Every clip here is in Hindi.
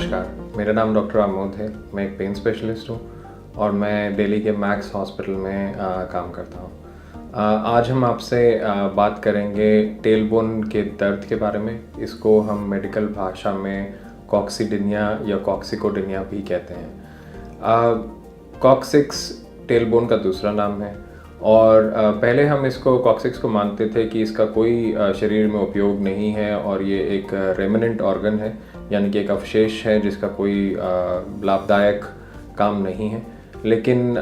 नमस्कार, मेरा नाम डॉक्टर आमोद है। मैं एक पेन स्पेशलिस्ट हूँ और मैं दिल्ली के मैक्स हॉस्पिटल में काम करता हूँ। आज हम आपसे बात करेंगे टेलबोन के दर्द के बारे में। इसको हम मेडिकल भाषा में कॉक्सिडिनिया या कॉक्सिकोडिनिया भी कहते हैं। कॉक्सिक्स टेलबोन का दूसरा नाम है और पहले हम इसको कॉक्सिक्स को मानते थे कि इसका कोई शरीर में उपयोग नहीं है और ये एक रेमिनेंट ऑर्गन है, यानी कि एक अवशेष है जिसका कोई लाभदायक काम नहीं है। लेकिन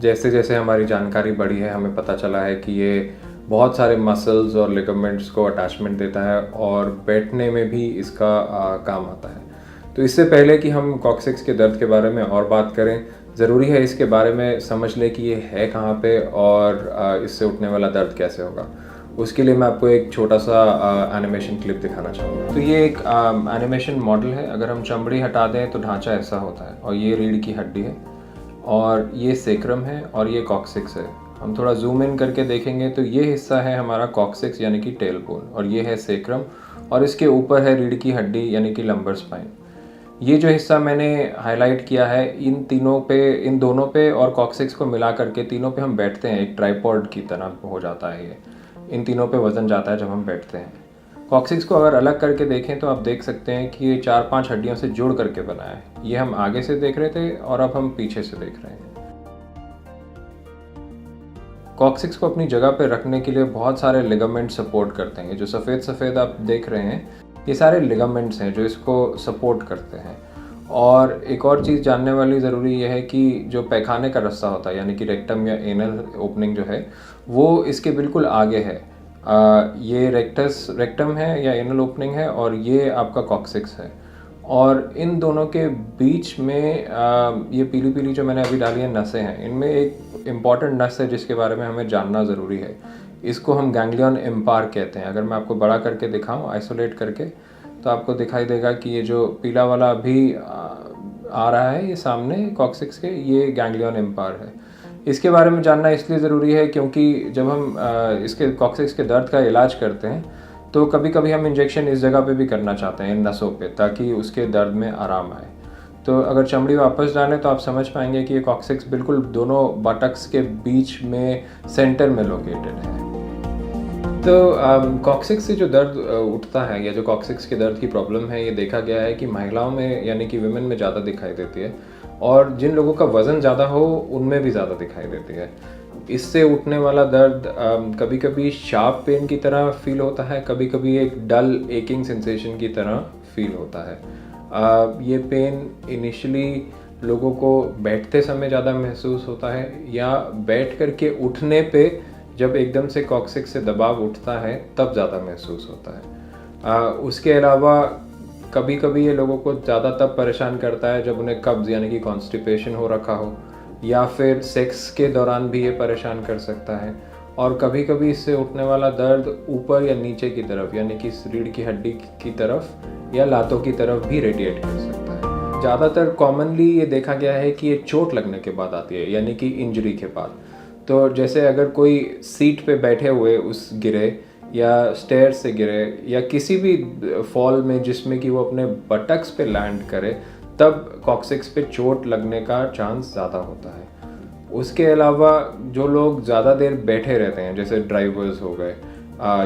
जैसे जैसे हमारी जानकारी बढ़ी है, हमें पता चला है कि ये बहुत सारे मसल्स और लिगामेंट्स को अटैचमेंट देता है और बैठने में भी इसका काम आता है। तो इससे पहले कि हम कॉक्सिक्स के दर्द के बारे में और बात करें, ज़रूरी है इसके बारे में समझ लें कि ये है कहाँ पे और इससे उठने वाला दर्द कैसे होगा। उसके लिए मैं आपको एक छोटा सा एनिमेशन क्लिप दिखाना चाहूँगा। तो ये एक एनिमेशन मॉडल है। अगर हम चमड़ी हटा दें तो ढांचा ऐसा होता है और ये रीढ़ की हड्डी है और ये सेक्रम है और ये कॉक्सिक्स है। हम थोड़ा जूम इन करके देखेंगे तो ये हिस्सा है हमारा कॉक्सिक्स यानी कि टेलबोन और ये है सेक्रम और इसके ऊपर है रीढ़ की हड्डी यानी कि लंबर स्पाइन। ये जो हिस्सा मैंने हाईलाइट किया है, इन दोनों पे और कॉक्सिक्स को मिला करके तीनों पे हम बैठते हैं, एक ट्राइपॉड की तरह हो जाता है ये। इन तीनों पे वज़न जाता है जब हम बैठते हैं। कॉक्सिक्स को अगर अलग करके देखें तो आप देख सकते हैं कि ये 4-5 हड्डियों से जुड़ करके बना है। ये हम आगे से देख रहे थे और अब हम पीछे से देख रहे हैं। कॉक्सिक्स को अपनी जगह पे रखने के लिए बहुत सारे लिगामेंट सपोर्ट करते हैं। जो सफ़ेद सफ़ेद आप देख रहे हैं, ये सारे लिगामेंट्स हैं जो इसको सपोर्ट करते हैं। और एक और चीज़ जानने वाली ज़रूरी यह है कि जो पैखाने का रास्ता होता है यानी कि रेक्टम या एनल ओपनिंग जो है, वो इसके बिल्कुल आगे है। ये रेक्टम है या एनल ओपनिंग है और ये आपका कॉक्सिक्स है। और इन दोनों के बीच में ये पीली पीली जो मैंने अभी डाली है नसें हैं। इनमें एक इम्पॉर्टेंट नस है जिसके बारे में हमें जानना ज़रूरी है। इसको हम गैंग्लियन इम्पार कहते हैं। अगर मैं आपको बड़ा करके दिखाऊं, आइसोलेट करके, तो आपको दिखाई देगा कि ये जो पीला वाला अभी आ रहा है ये सामने कॉक्सिक्स के, ये गैंग्लियन इम्पार है। इसके बारे में जानना इसलिए ज़रूरी है क्योंकि जब हम इसके कॉक्सिक्स के दर्द का इलाज करते हैं तो कभी कभी हम इंजेक्शन इस जगह पे भी करना चाहते हैं, इन नसों पे, ताकि उसके दर्द में आराम आए। तो अगर चमड़ी वापस डालें तो आप समझ पाएंगे कि ये कॉक्सिक्स बिल्कुल दोनों बटक्स के बीच में सेंटर में लोकेटेड है। तो कॉक्सिक्स से जो दर्द उठता है या जो कॉक्सिक्स के दर्द की प्रॉब्लम है, ये देखा गया है कि महिलाओं में यानी कि विमेन में ज़्यादा दिखाई देती है और जिन लोगों का वज़न ज़्यादा हो उनमें भी ज़्यादा दिखाई देती है। इससे उठने वाला दर्द कभी कभी शार्प पेन की तरह फील होता है, कभी कभी एक डल एकिंग सेंसेशन की तरह फील होता है। ये पेन इनिशियली लोगों को बैठते समय ज़्यादा महसूस होता है या बैठ कर के उठने पे जब एकदम से कॉक्सिक्स से दबाव उठता है तब ज़्यादा महसूस होता है। उसके अलावा कभी कभी ये लोगों को ज़्यादा तब परेशान करता है जब उन्हें कब्ज़ यानी कि कॉन्स्टिपेशन हो रखा हो, या फिर सेक्स के दौरान भी ये परेशान कर सकता है। और कभी कभी इससे उठने वाला दर्द ऊपर या नीचे की तरफ यानी कि रीढ़ की हड्डी की तरफ या लातों की तरफ भी रेडिएट कर सकता है। ज़्यादातर कॉमनली ये देखा गया है कि ये चोट लगने के बाद आती है, यानी कि इंजरी के बाद। तो जैसे अगर कोई सीट पे बैठे हुए उस गिरे या स्टेयर से गिरे या किसी भी फॉल में जिसमें कि वो अपने बटक्स पे लैंड करे, तब कॉक्सिक्स पे चोट लगने का चांस ज़्यादा होता है। उसके अलावा जो लोग ज़्यादा देर बैठे रहते हैं, जैसे ड्राइवर्स हो गए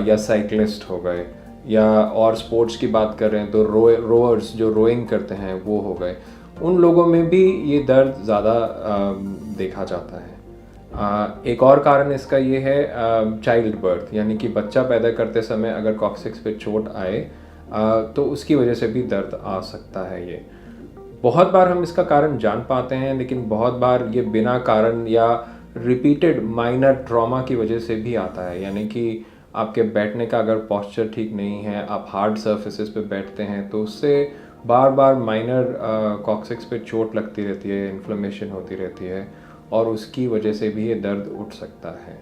या साइकिलिस्ट हो गए, या और स्पोर्ट्स की बात कर रहे हैं तो रोअर्स जो रोइंग करते हैं वो हो गए, उन लोगों में भी ये दर्द ज़्यादा देखा जाता है। एक और कारण इसका ये है चाइल्ड बर्थ, यानी कि बच्चा पैदा करते समय अगर कॉक्सिक्स पे चोट आए तो उसकी वजह से भी दर्द आ सकता है। ये बहुत बार हम इसका कारण जान पाते हैं, लेकिन बहुत बार ये बिना कारण या रिपीटेड माइनर ट्रॉमा की वजह से भी आता है। यानी कि आपके बैठने का अगर पोस्चर ठीक नहीं है, आप हार्ड सर्फेसेस पे बैठते हैं, तो उससे बार बार माइनर कॉक्सिक्स पे चोट लगती रहती है, इन्फ्लेमेशन होती रहती है और उसकी वजह से भी ये दर्द उठ सकता है।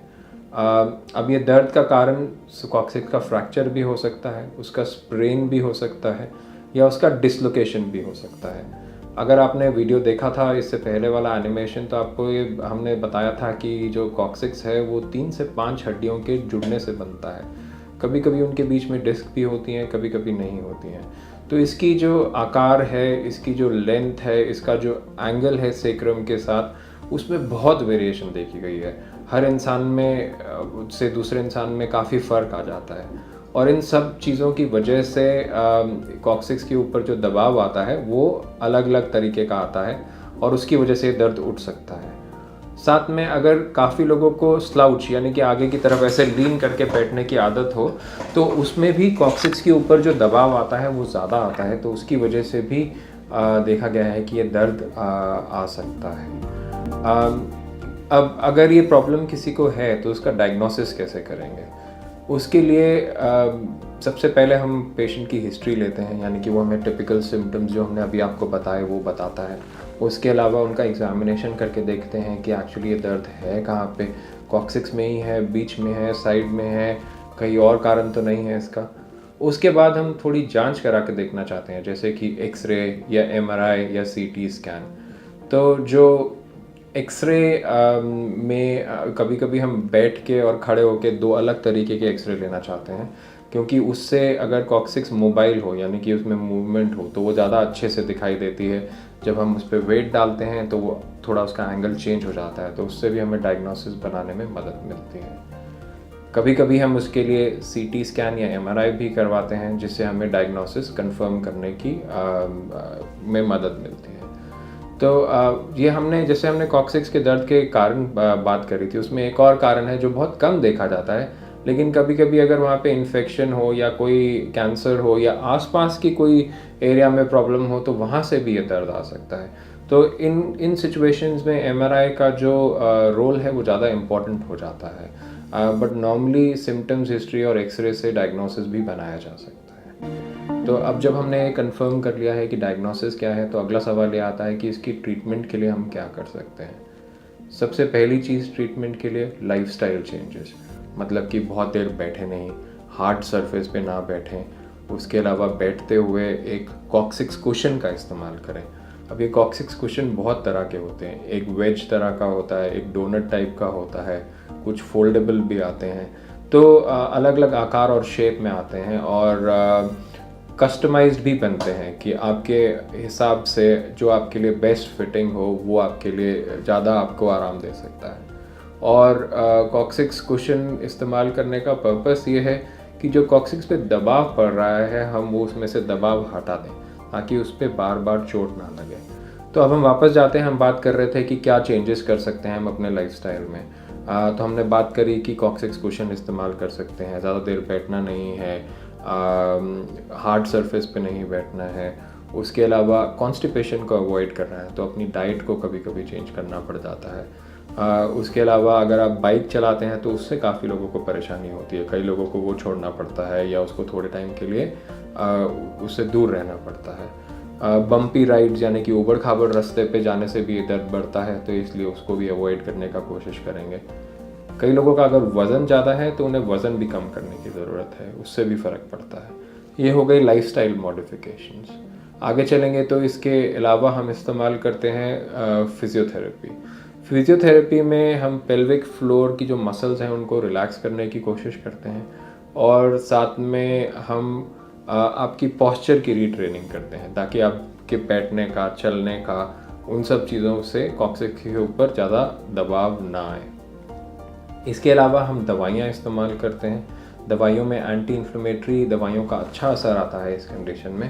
अब ये दर्द का कारण कॉक्सिक्स का फ्रैक्चर भी हो सकता है, उसका स्प्रेन भी हो सकता है या उसका डिसलोकेशन भी हो सकता है। अगर आपने वीडियो देखा था इससे पहले वाला एनिमेशन, तो आपको ये हमने बताया था कि जो कॉक्सिक्स है वो 3 से 5 हड्डियों के जुड़ने से बनता है। कभी कभी उनके बीच में डिस्क भी होती हैं, कभी कभी नहीं होती हैं। तो इसकी जो आकार है, इसकी जो लेंथ है, इसका जो एंगल है सेक्रम के साथ, उसमें बहुत वेरिएशन देखी गई है। हर इंसान में से दूसरे इंसान में काफ़ी फ़र्क आ जाता है, और इन सब चीज़ों की वजह से कॉक्सिक्स के ऊपर जो दबाव आता है वो अलग अलग तरीके का आता है, और उसकी वजह से दर्द उठ सकता है। साथ में अगर काफ़ी लोगों को स्लाउच यानी कि आगे की तरफ ऐसे लीन करके बैठने की आदत हो, तो उसमें भी कॉक्सिक्स के ऊपर जो दबाव आता है वो ज़्यादा आता है, तो उसकी वजह से भी देखा गया है कि ये दर्द आ सकता है। अब अगर ये प्रॉब्लम किसी को है तो उसका डायग्नोसिस कैसे करेंगे? उसके लिए सबसे पहले हम पेशेंट की हिस्ट्री लेते हैं, यानी कि वो हमें टिपिकल सिम्टम्स जो हमने अभी आपको बताए वो बताता है। उसके अलावा उनका एग्जामिनेशन करके देखते हैं कि एक्चुअली ये दर्द है कहाँ पे, कॉक्सिक्स में ही है, बीच में है, साइड में है, कहीं और कारण तो नहीं है इसका। उसके बाद हम थोड़ी जांच करा के देखना चाहते हैं, जैसे कि एक्सरे या एमआरआई या सीटी स्कैन। तो जो एक्सरे में कभी कभी हम बैठ के और खड़े होके दो अलग तरीके के एक्सरे लेना चाहते हैं, क्योंकि उससे अगर कॉक्सिक्स मोबाइल हो यानी कि उसमें मूवमेंट हो तो वो ज़्यादा अच्छे से दिखाई देती है। जब हम उस पर वेट डालते हैं तो वो थोड़ा उसका एंगल चेंज हो जाता है, तो उससे भी हमें डायग्नोसिस बनाने में मदद मिलती है। कभी कभी हम उसके लिए सीटी स्कैन या एमआरआई भी करवाते हैं, जिससे हमें डायग्नोसिस कंफर्म करने की में मदद मिलती है। तो ये जैसे हमने कॉक्सिक्स के दर्द के कारण बात करी थी, उसमें एक और कारण है जो बहुत कम देखा जाता है, लेकिन कभी कभी अगर वहाँ पे इन्फेक्शन हो या कोई कैंसर हो या आसपास की कोई एरिया में प्रॉब्लम हो तो वहाँ से भी ये दर्द आ सकता है। तो इन सिचुएशंस में एमआरआई का जो रोल है वो ज़्यादा इम्पॉर्टेंट हो जाता है, बट नॉर्मली सिम्टम्स हिस्ट्री और एक्सरे से डायग्नोसिस भी बनाया जा सकता है। तो अब जब हमने कंफर्म कर लिया है कि डायग्नोसिस क्या है, तो अगला सवाल ये आता है कि इसकी ट्रीटमेंट के लिए हम क्या कर सकते हैं। सबसे पहली चीज़ ट्रीटमेंट के लिए लाइफस्टाइल चेंजेस, मतलब कि बहुत देर बैठे नहीं, हार्ड सरफेस पे ना बैठें। उसके अलावा बैठते हुए एक कॉक्सिक्स कुशन का इस्तेमाल करें। अब ये कॉक्सिक्स कुशन बहुत तरह के होते हैं, एक वेज तरह का होता है, एक डोनट टाइप का होता है, कुछ फोल्डेबल भी आते हैं। तो अलग अलग आकार और शेप में आते हैं, और कस्टमाइज्ड भी बनते हैं कि आपके हिसाब से जो आपके लिए बेस्ट फिटिंग हो वो आपके लिए ज़्यादा आपको आराम दे सकता है। और कॉक्सिक्स कुशन इस्तेमाल करने का पर्पस ये है कि जो कॉक्सिक्स पे दबाव पड़ रहा है हम वो उसमें से दबाव हटा दें, ताकि उस पर बार बार चोट ना लगे। तो अब हम वापस जाते हैं, हम बात कर रहे थे कि क्या चेंजेस कर सकते हैं हम अपने लाइफस्टाइल में। तो हमने बात करी कि कॉक्सिक्स कुशन इस्तेमाल कर सकते हैं, ज़्यादा देर बैठना नहीं है, हार्ड सरफेस पे नहीं बैठना है। उसके अलावा कॉन्स्टिपेशन को अवॉइड करना है, तो अपनी डाइट को कभी कभी चेंज करना पड़ जाता है। उसके अलावा अगर आप बाइक चलाते हैं तो उससे काफ़ी लोगों को परेशानी होती है, कई लोगों को वो छोड़ना पड़ता है या उसको थोड़े टाइम के लिए उससे दूर रहना पड़ता है। बम्पी राइड्स यानी कि ऊबड़ खाबड़ रास्ते पे जाने से भी दर्द बढ़ता है, तो इसलिए उसको भी अवॉइड करने का कोशिश करेंगे। कई लोगों का अगर वज़न ज़्यादा है तो उन्हें वज़न भी कम करने की ज़रूरत है, उससे भी फ़र्क पड़ता है। ये हो गई लाइफस्टाइल मॉडिफिकेशंस। आगे चलेंगे तो इसके अलावा हम इस्तेमाल करते हैं फिज़ियोथेरेपी। फिज़ियोथेरेपी में हम पेल्विक फ्लोर की जो मसल्स हैं उनको रिलैक्स करने की कोशिश करते हैं, और साथ में हम आपकी पॉस्चर की रीट्रेनिंग करते हैं, ताकि आपके बैठने का, चलने का, उन सब चीज़ों से कॉक्सिक्स के ऊपर ज़्यादा दबाव ना आए। इसके अलावा हम दवाइयाँ इस्तेमाल करते हैं। दवाइयों में एंटी इन्फ्लेमेटरी दवाइयों का अच्छा असर आता है इस कंडीशन में,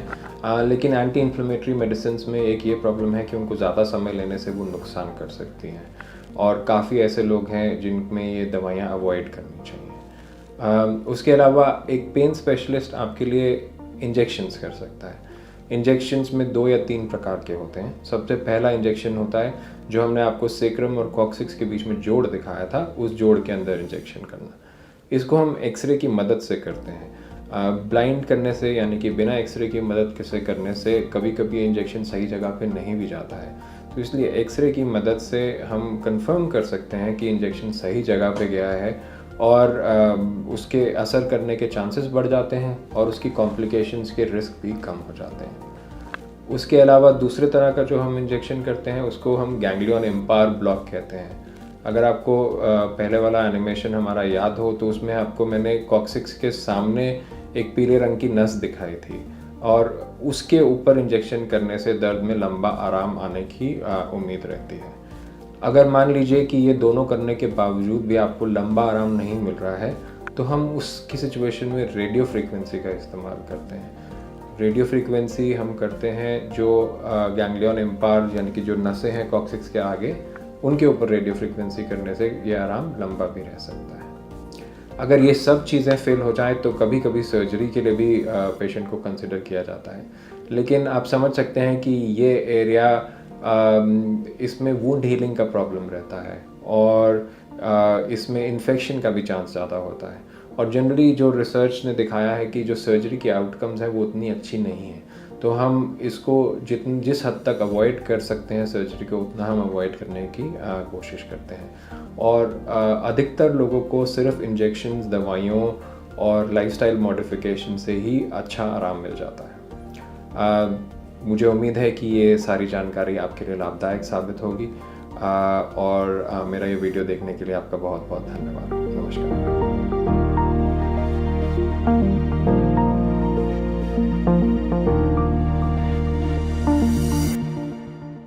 लेकिन एंटी इन्फ्लेमेटरी मेडिसिन में एक ये प्रॉब्लम है कि उनको ज़्यादा समय लेने से वो नुकसान कर सकती हैं, और काफ़ी ऐसे लोग हैं जिनमें ये दवाइयाँ अवॉइड करनी चाहिए। उसके अलावा एक पेन स्पेशलिस्ट आपके लिए इंजेक्शंस कर सकता है। इंजेक्शंस में 2 या 3 प्रकार के होते हैं। सबसे पहला इंजेक्शन होता है जो हमने आपको सेक्रम और कॉक्सिक्स के बीच में जोड़ दिखाया था, उस जोड़ के अंदर इंजेक्शन करना। इसको हम एक्सरे की मदद से करते हैं। ब्लाइंड करने से यानी कि बिना एक्सरे की मदद से करने से कभी कभी इंजेक्शन सही जगह पे नहीं भी जाता है, तो इसलिए एक्सरे की मदद से हम कंफर्म कर सकते हैं कि इंजेक्शन सही जगह पे गया है, और उसके असर करने के चांसेस बढ़ जाते हैं, और उसकी कॉम्प्लिकेशंस के रिस्क भी कम हो जाते हैं। उसके अलावा दूसरे तरह का जो हम इंजेक्शन करते हैं उसको हम गैंग्लियन इम्पायर ब्लॉक कहते हैं। अगर आपको पहले वाला एनिमेशन हमारा याद हो तो उसमें आपको मैंने कॉक्सिक्स के सामने एक पीले रंग की नस दिखाई थी और उसके ऊपर इंजेक्शन करने से दर्द में लंबा आराम आने की उम्मीद रहती है। अगर मान लीजिए कि ये दोनों करने के बावजूद भी आपको लंबा आराम नहीं मिल रहा है तो हम उसकी सिचुएशन में रेडियो फ्रीक्वेंसी का इस्तेमाल करते हैं। रेडियो फ्रीक्वेंसी हम करते हैं जो गैंग्लियन इम्पायर यानी कि जो नसें हैं कॉक्सिक्स के आगे, उनके ऊपर रेडियो फ्रीक्वेंसी करने से ये आराम लंबा भी रह सकता है। अगर ये सब चीज़ें फेल हो जाएं तो कभी कभी सर्जरी के लिए भी पेशेंट को कंसिडर किया जाता है। लेकिन आप समझ सकते हैं कि ये एरिया इसमें वुंड हीलिंग का प्रॉब्लम रहता है और इसमें इन्फेक्शन का भी चांस ज़्यादा होता है और जनरली जो रिसर्च ने दिखाया है कि जो सर्जरी की आउटकम्स है वो उतनी अच्छी नहीं है। तो हम इसको जिस हद तक अवॉइड कर सकते हैं सर्जरी को उतना हम अवॉइड करने की कोशिश करते हैं और अधिकतर लोगों को सिर्फ इंजेक्शंस, दवाइयों और लाइफस्टाइल मॉडिफिकेशन से ही अच्छा आराम मिल जाता है। मुझे उम्मीद है कि ये सारी जानकारी आपके लिए लाभदायक साबित होगी और मेरा ये वीडियो देखने के लिए आपका बहुत बहुत धन्यवाद। नमस्कार।